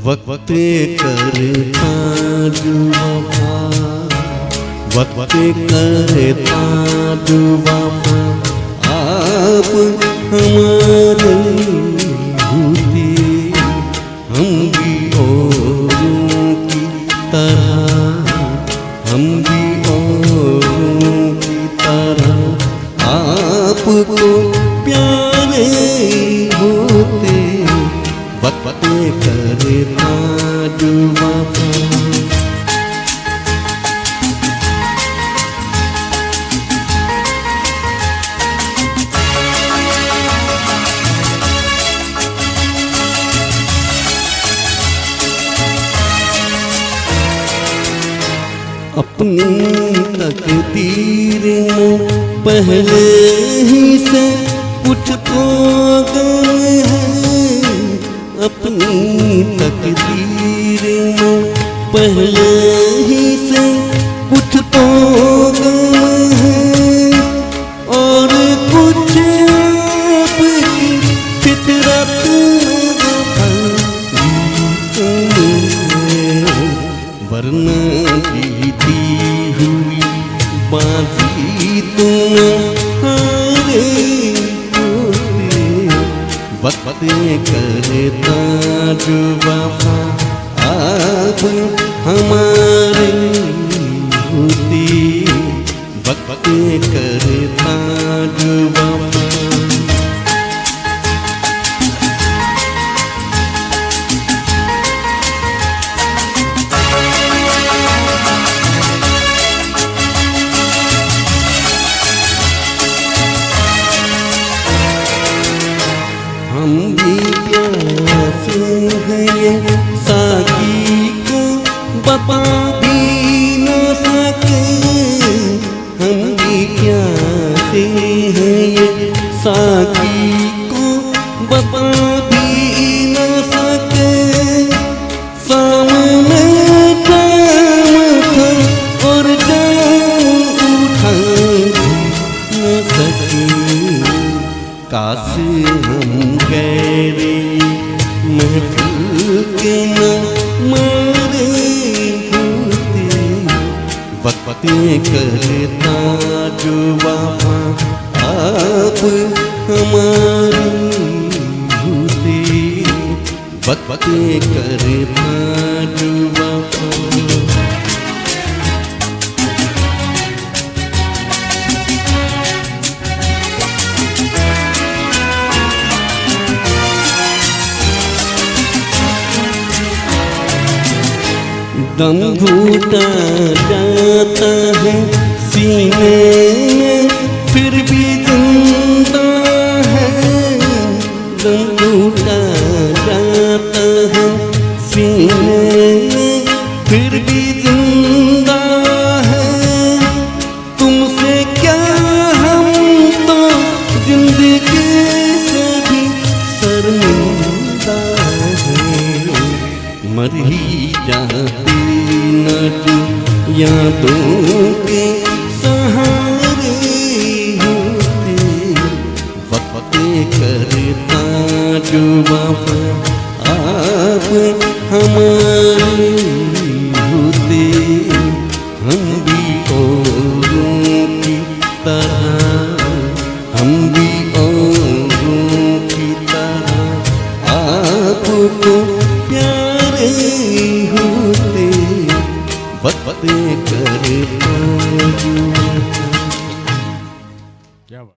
वक्त करता जो वफा, वक्त करता जो वफा, आप हमारे होते हम भी औरों की तरह, हम भी औरों की तरह आपको प्यारे होते। वक्त करता जो वफा। अपनी तकदीर में पहले ही से कुछ तो गए हैं, अपनी तकदीर में पहले ही से कुछ तो गए हैं, और कुछ आपकी फितरत वरना जीती हुई बाजी तुम हारे होते। वक्त करता जो वफा, आप हमारे होते। वक्त करता जो वफा। हम भी प्यासे हैं ये साकी को बता भी न सके, हम भी प्यासे हैं ये साकी को बता भी न सके। सामने जाम था और जाम उठा न सके। काश हम गैरे महफिल के न मारे होते। वक्त करता जो वफा, आप हमारे होते। वक्त करता जो वफा। दम घूटा जाता है सीने में फिर भी जिंदा है। दम घूटा जाता है सीने में फिर भी जिंदा है। तुमसे क्या हम तो जिंदगी से भी शर्मिंदा है। मर ही जाते न जो यादों के सहारे होते। वक्त करता जो वफा, आप हमारे होते। हम भी औरों की तरह, हम भी औरों की तरह आपको प्यारे होते। वक्त करता जो